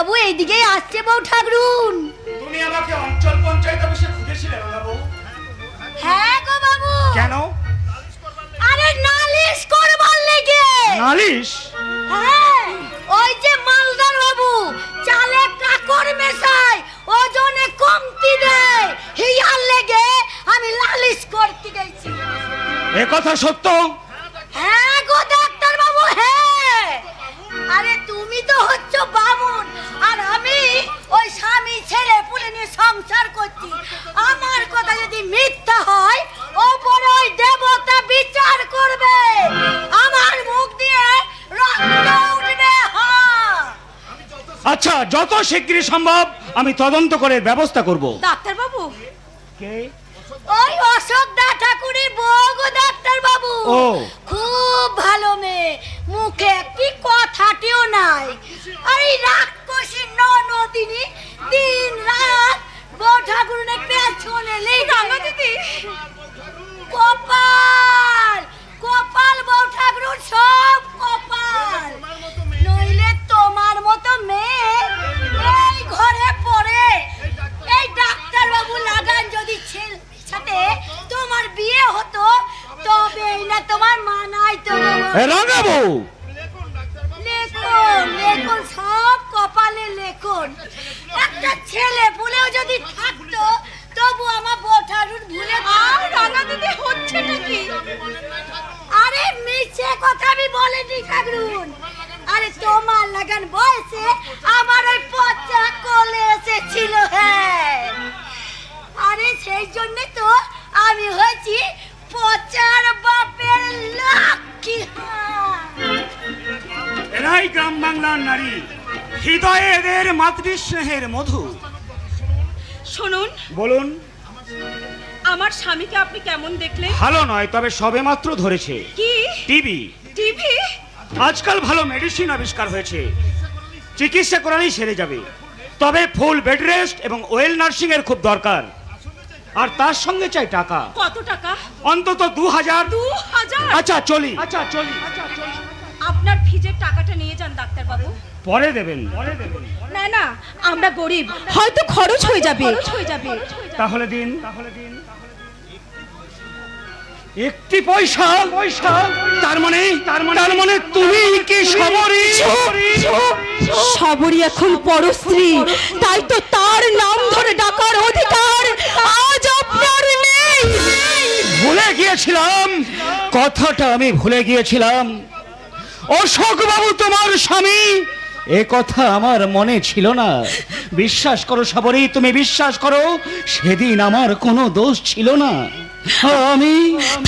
বাবু এইদিকেই আসছে বউ ঠাকুরুন। তুমি আমাকে অঞ্চল পঞ্চায়েত অফিসে খুঁজেছিলে বাবু? হ্যাঁ গো বাবু। কেন? আরে নালিশ করবার লেগে। নালিশ? হ্যাঁ, ওই যে মালদার বাবু চালে কাকর মেশায়, ওজনে কমতি দেয়, হিয়ার লেগে আমি নালিশ করতে গেছি। এ কথা সত্য? হ্যাঁ গো ডাক্তার বাবু, হ্যাঁ। আরে তুমি তো হচ্ছ বামুন, আর আমি ওই স্বামী ছেলে পুলে নিয়ে সংসার করছি। আমার কথা যদি মিথ্যা হয়, ওপরে ওই দেবতা বিচার করবে, আমার মুখ দিয়ে রক্ত উঠবে। হ্যাঁ আচ্ছা, যত শীঘ্রই সম্ভব আমি তদন্ত করে ব্যবস্থা করব। ডাক্তার বাবু, কে? ওই অশোক দা ঠাকুরের বউ গো ডাক্তার বাবু। ও, খুব ভালো মেয়ে, মুখে একটি কথাটিও নাই। আর এই রাক্ষসী ননদিনী দিন রাত বউ ঠাকুরের পেছনে লেগে দিদি। কপাল কপাল বউ ঠাকুর, সব কপাল। নইলে তোমার মতো মেয়ে এই ঘরে পড়ে। এই ডাক্তার বাবু লাগান যদি সাথে তোমার বিয়ে হতো, তবে না তোমার মানাই তো। রাঙাবো লেখন লেখন, সব কপালে লেখন। একটা ছেলে পুলেও যদি থাকতো, তবু আমার বউঠারুর ভুলে। আর রাঙা দিদি হচ্ছে নাকি? আরে মিছে কথা আমি বলিনি ঠাকুরুন। আরে তোমার লাগান বয়সে আমার ওই পচা কোলে এসেছিল। হ্যাঁ, আরে সেই জন্য তো আমি হয়েছি পচার বাপের লক্ষ্মী। এরাই গ্রাম বাংলার নারী, হৃদয়ে এদের মাতৃস্নেহের মধু। শুনুন, বলুন। আমার স্বামীকে আপনি কেমন দেখলেন? ভালো নয়, তবে সবে মাত্র ধরেছে। কি? টিবি। টিভি? আজকাল ভালো মেডিসিন আবিষ্কার হয়েছে, চিকিৎসা করালেই সেরে যাবে। তবে ফুল বেড রেস্ট এবং ওয়েল নার্সিং এর খুব দরকার, আর তার সঙ্গে চাই টাকা। কত টাকা? অন্তত 2000। 2000? আচ্ছা চলি। আপনার ফিজের টাকাটা নিয়ে যান ডাক্তার বাবু। পরে দেবেন। না না, আমরা গরিব, হয়তো খরচ হয়ে যাবে। তাহলে দিন। একটি পয়সা? তার মানে তুমি কি সবরী? সবরী এখন পরস্ত্রী, তাই তো তার নাম ধরে ডাকার অধিকার আজ আপনার নেই। ভুলে গিয়েছিলাম, কথাটা আমি ভুলে গিয়েছিলাম। অশোক বাবু তোমার স্বামী, এ কথা আমার মনে ছিল না। বিশ্বাস করো সবরী, তুমি বিশ্বাস করো, সেদিন আমার কোনো দোষ ছিল না। আমি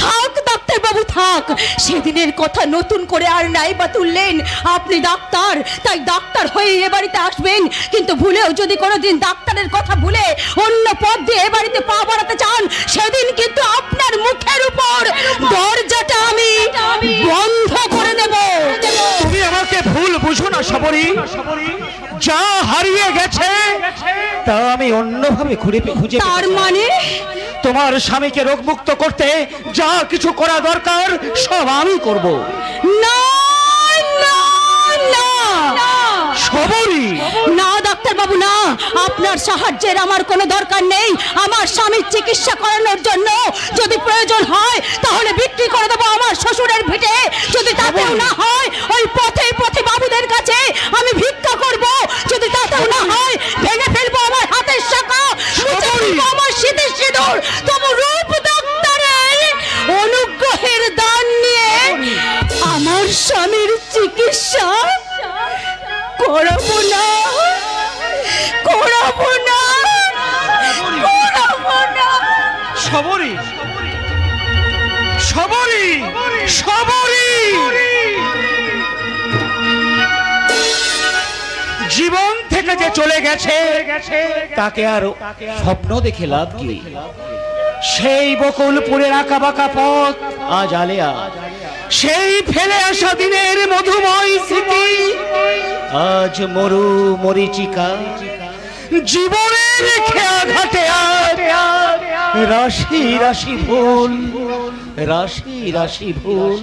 থাক ডাক্তার বাবু থাক, সেদিনের কথা নতুন করে আর নাই বা তুললেন। আপনি ডাক্তার, তাই ডাক্তার হয়ে এ বাড়িতে আসবেন, কিন্তু ভুলেও যদি কোনোদিন ডাক্তারের কথা ভুলে অন্য পথ দিয়ে এ বাড়িতে পা বাড়াতে চান, সেদিন কিন্তু আপনার মুখের উপর দরজাটা আমি বন্ধ করে দেব। তুমি আমাকে ভুল বুঝো না সবরী, যা হারিয়ে গেছে তা আমি অন্যভাবে খুঁজে। তার মানে তোমার স্বামীকে রোগমুক্ত করতে যা কিছু করা দরকার সব আমি করব। না না না সবরী, না ডাক্তার বাবু না, আপনার সাহায্যের আমার কোনো দরকার নেই। আমার স্বামীর চিকিৎসা করানোর জন্য যদি প্রয়োজন হয়, তাহলে বিক্রি করে দেবো আমার শ্বশুরের ভিটে। যদি তাতেও না হয়, ওই পথে বাবুদের কাছে আমি ভিক্ষা করব। যদি তাতেও না হয়, ভেঙে ফেলবো আমার হাতের শাখা, মুছে ফেলবো আমার শীতের সিঁদুর। তবু রূপ ডাক্তারের অনুগ্রহের দান নিয়ে আমার স্বামীর চিকিৎসা করাবো না। সবরী, জীবন থেকে যে চলে গেছে তাকে আর স্বপ্ন দেখে লাভ কি? সেই বকুলপুরের আঁকা বাঁকা পথ আজ আলেয়া, সেই ফেলে আসা দিনের মধুময় স্মৃতি আজ মরু মরিচিকা। জীবনের খেয়া ঘাটে রাশি রাশি ভুল, রাশি রাশি ভুল।